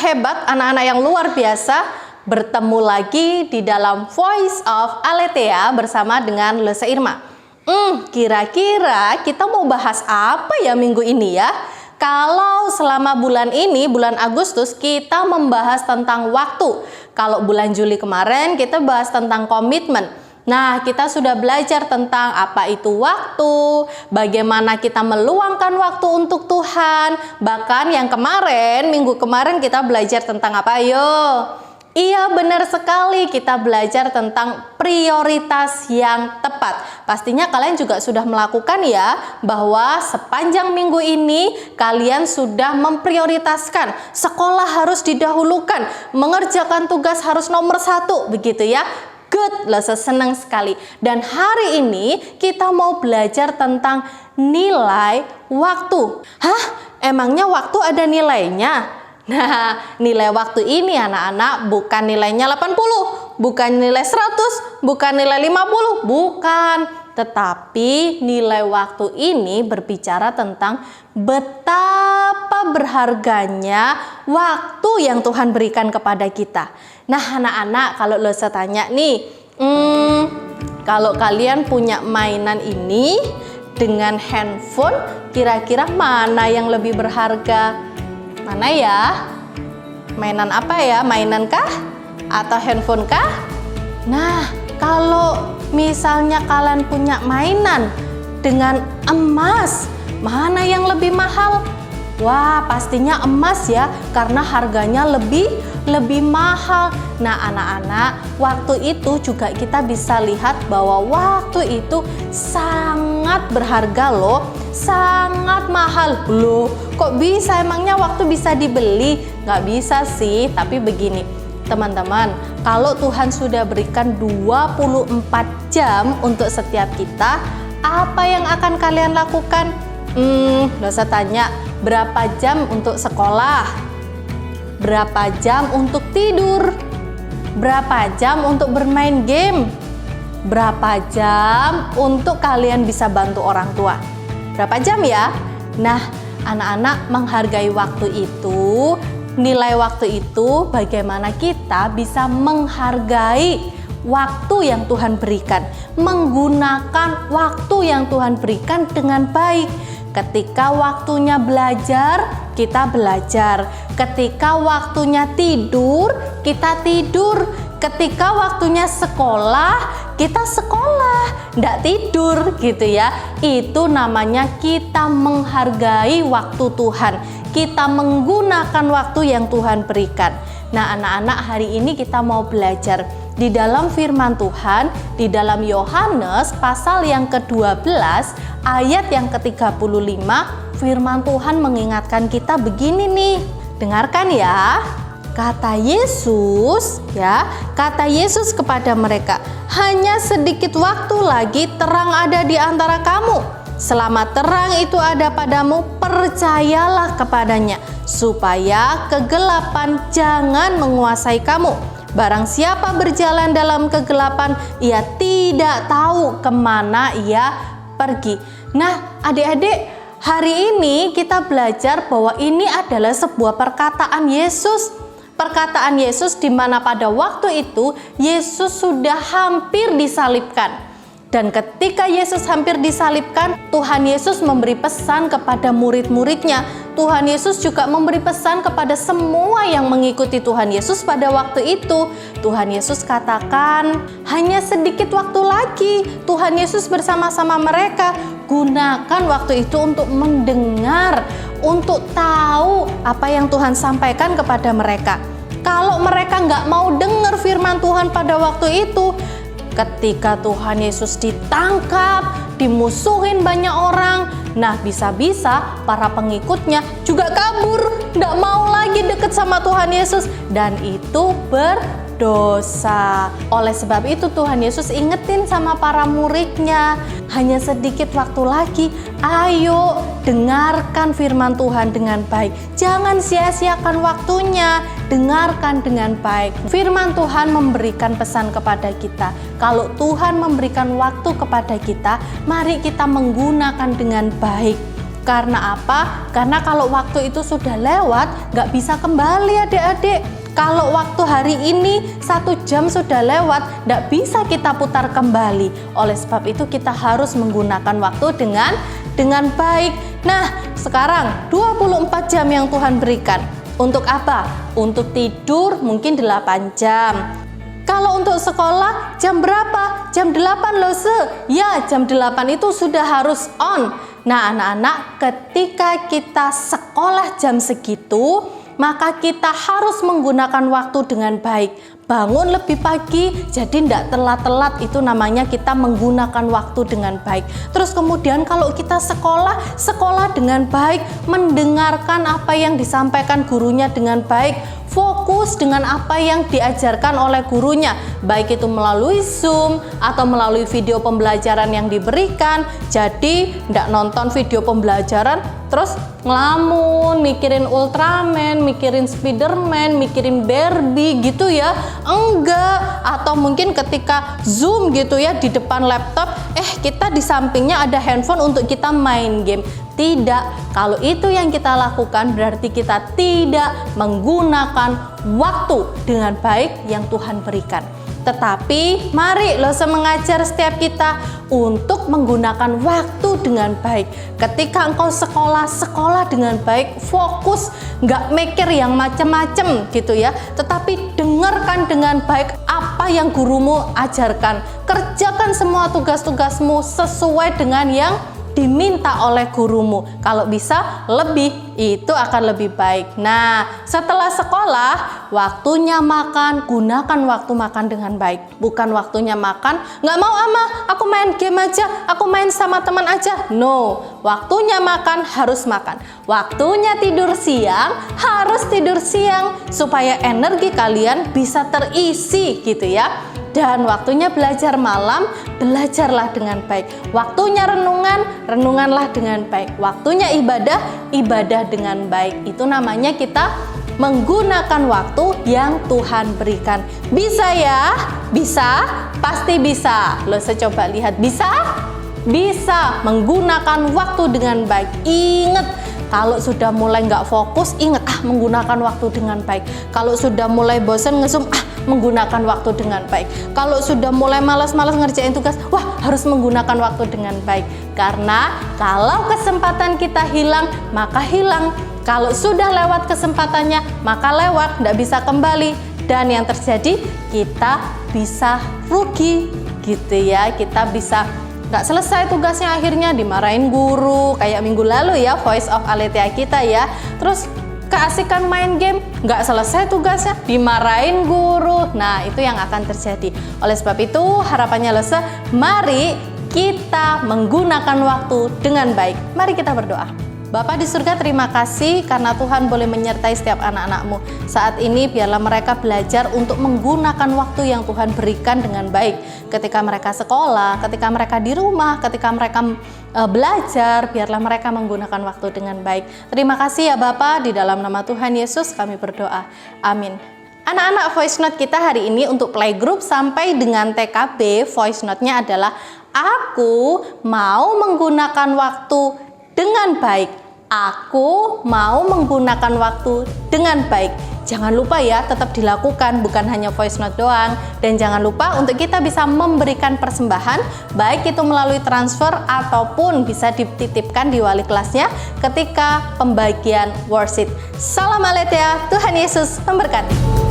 hebat, anak-anak yang luar biasa. Bertemu lagi di dalam Voice of Aletheia bersama dengan Lese Irma. Kira-kira kita mau bahas apa ya minggu ini ya? Kalau selama bulan ini, bulan Agustus, kita membahas tentang waktu. Kalau bulan Juli kemarin kita bahas tentang komitmen. Nah, kita sudah belajar tentang apa itu waktu, bagaimana kita meluangkan waktu untuk Tuhan. Bahkan yang kemarin, minggu kemarin kita belajar tentang apa? Ayo. Iya, benar sekali, kita belajar tentang prioritas yang tepat. Pastinya kalian juga sudah melakukan ya, bahwa sepanjang minggu ini kalian sudah memprioritaskan sekolah harus didahulukan, mengerjakan tugas harus nomor 1, begitu ya. Good, Lese senang sekali. Dan hari ini kita mau belajar tentang nilai waktu. Hah? Emangnya waktu ada nilainya? Nah, nilai waktu ini anak-anak bukan nilainya 80, bukan nilai 100, bukan nilai 50, bukan. Tetapi nilai waktu ini berbicara tentang betapa berharganya waktu yang Tuhan berikan kepada kita. Nah, anak-anak, kalau Lese tanya nih, kalau kalian punya mainan ini dengan handphone, kira-kira mana yang lebih berharga? Mana ya? Mainan apa ya? Mainan kah? Atau handphone kah? Nah, kalau misalnya kalian punya mainan dengan emas, mana yang lebih mahal? Wah, pastinya emas ya, karena harganya lebih mahal. Nah, anak-anak, waktu itu juga kita bisa lihat bahwa waktu itu sangat berharga loh, sangat mahal loh. Kok bisa? Emangnya waktu bisa dibeli? Nggak bisa sih, tapi begini teman-teman, kalau Tuhan sudah berikan 24 jam untuk setiap kita, apa yang akan kalian lakukan? Nggak usah tanya, berapa jam untuk sekolah? Berapa jam untuk tidur? Berapa jam untuk bermain game? Berapa jam untuk kalian bisa bantu orang tua? Berapa jam ya? Nah, anak-anak, menghargai waktu itu, nilai waktu itu, bagaimana kita bisa menghargai waktu yang Tuhan berikan, menggunakan waktu yang Tuhan berikan dengan baik. Ketika waktunya belajar, kita belajar. Ketika waktunya tidur, kita tidur. Ketika waktunya sekolah, kita sekolah, nggak tidur gitu ya. Itu namanya kita menghargai waktu Tuhan. Kita menggunakan waktu yang Tuhan berikan. Nah, anak-anak, hari ini kita mau belajar di dalam firman Tuhan, di dalam Yohanes pasal yang ke-12 ayat yang ke-35, firman Tuhan mengingatkan kita begini nih. Dengarkan ya. Kata Yesus kepada mereka, hanya sedikit waktu lagi terang ada di antara kamu. Selama terang itu ada padamu, percayalah kepadanya, supaya kegelapan jangan menguasai kamu. Barang siapa berjalan dalam kegelapan, ia tidak tahu kemana ia pergi. Nah, adik-adik, hari ini kita belajar bahwa ini adalah sebuah perkataan Yesus. Perkataan Yesus di mana pada waktu itu Yesus sudah hampir disalibkan. Dan ketika Yesus hampir disalibkan, Tuhan Yesus memberi pesan kepada murid-muridnya. Tuhan Yesus juga memberi pesan kepada semua yang mengikuti Tuhan Yesus pada waktu itu. Tuhan Yesus katakan, hanya sedikit waktu lagi. Tuhan Yesus bersama-sama mereka. Gunakan waktu itu untuk mendengar, untuk tahu apa yang Tuhan sampaikan kepada mereka. Kalau mereka nggak mau dengar firman Tuhan pada waktu itu, ketika Tuhan Yesus ditangkap, dimusuhin banyak orang, nah bisa-bisa para pengikutnya juga kabur, nggak mau lagi deket sama Tuhan Yesus, dan itu berdosa. Oleh sebab itu Tuhan Yesus ingetin sama para muridnya, hanya sedikit waktu lagi, ayo dengarkan firman Tuhan dengan baik. Jangan sia-siakan waktunya, dengarkan dengan baik. Firman Tuhan memberikan pesan kepada kita. Kalau Tuhan memberikan waktu kepada kita, mari kita menggunakan dengan baik. Karena apa? Karena kalau waktu itu sudah lewat, nggak bisa kembali adik-adik. Kalau waktu hari ini 1 jam sudah lewat, nggak bisa kita putar kembali. Oleh sebab itu kita harus menggunakan waktu dengan baik. Nah, sekarang 24 jam yang Tuhan berikan. Untuk apa? Untuk tidur mungkin 8 jam. Kalau untuk sekolah jam berapa? Jam 8 loh Ya, jam 8 itu sudah harus on. Nah anak-anak, ketika kita sekolah jam segitu, maka kita harus menggunakan waktu dengan baik. Bangun lebih pagi, jadi tidak telat-telat, itu namanya kita menggunakan waktu dengan baik. Terus kemudian kalau kita sekolah dengan baik, mendengarkan apa yang disampaikan gurunya dengan baik, fokus dengan apa yang diajarkan oleh gurunya, baik itu melalui Zoom atau melalui video pembelajaran yang diberikan. Jadi tidak nonton video pembelajaran terus ngelamun, mikirin Ultraman, mikirin Spiderman, mikirin Barbie gitu ya. Enggak. Atau mungkin ketika Zoom gitu ya di depan laptop, kita di sampingnya ada handphone untuk kita main game. Tidak, kalau itu yang kita lakukan berarti kita tidak menggunakan waktu dengan baik yang Tuhan berikan. Tetapi mari mengajar setiap kita untuk menggunakan waktu dengan baik. Ketika engkau sekolah dengan baik, fokus, nggak mikir yang macam-macam gitu ya. Tetapi dengarkan dengan baik apa yang gurumu ajarkan. Kerjakan semua tugas-tugasmu sesuai dengan yang diminta oleh gurumu. Kalau bisa lebih, itu akan lebih baik. Nah, setelah sekolah, waktunya makan, gunakan waktu makan dengan baik. Bukan waktunya makan, nggak mau aku main game aja, aku main sama teman aja. No, waktunya makan harus makan. Waktunya tidur siang harus tidur siang supaya energi kalian bisa terisi gitu ya. Dan waktunya belajar malam, belajarlah dengan baik. Waktunya renungan, renunganlah dengan baik. Waktunya ibadah, ibadah dengan baik. Itu namanya kita menggunakan waktu yang Tuhan berikan. Bisa ya? Bisa? Pasti bisa. Saya coba lihat, bisa? Bisa menggunakan waktu dengan baik. Ingat, kalau sudah mulai nggak fokus, ingat menggunakan waktu dengan baik. Kalau sudah mulai bosan nge-zoom, menggunakan waktu dengan baik. Kalau sudah mulai malas-malas ngerjain tugas, harus menggunakan waktu dengan baik. Karena kalau kesempatan kita hilang, maka hilang. Kalau sudah lewat kesempatannya, maka lewat, tidak bisa kembali. Dan yang terjadi, kita bisa rugi gitu ya. Kita bisa nggak selesai tugasnya, akhirnya dimarahin guru kayak minggu lalu ya, Voice of Aletheia kita ya. Terus keasikan main game, nggak selesai tugasnya, dimarahin guru. Nah, itu yang akan terjadi. Oleh sebab itu, harapannya mari kita menggunakan waktu dengan baik. Mari kita berdoa. Bapa di surga, terima kasih karena Tuhan boleh menyertai setiap anak-anak-Mu. Saat ini biarlah mereka belajar untuk menggunakan waktu yang Tuhan berikan dengan baik. Ketika mereka sekolah, ketika mereka di rumah, ketika mereka belajar, biarlah mereka menggunakan waktu dengan baik. Terima kasih ya Bapa, di dalam nama Tuhan Yesus kami berdoa. Amin. Anak-anak, voice note kita hari ini untuk playgroup sampai dengan TKB, voice note-nya adalah aku mau menggunakan waktu dengan baik. Aku mau menggunakan waktu dengan baik. Jangan lupa ya, tetap dilakukan, bukan hanya voice note doang. Dan jangan lupa untuk kita bisa memberikan persembahan, baik itu melalui transfer ataupun bisa dititipkan di wali kelasnya ketika pembagian worksheet. Salam Aletheia, Tuhan Yesus memberkati.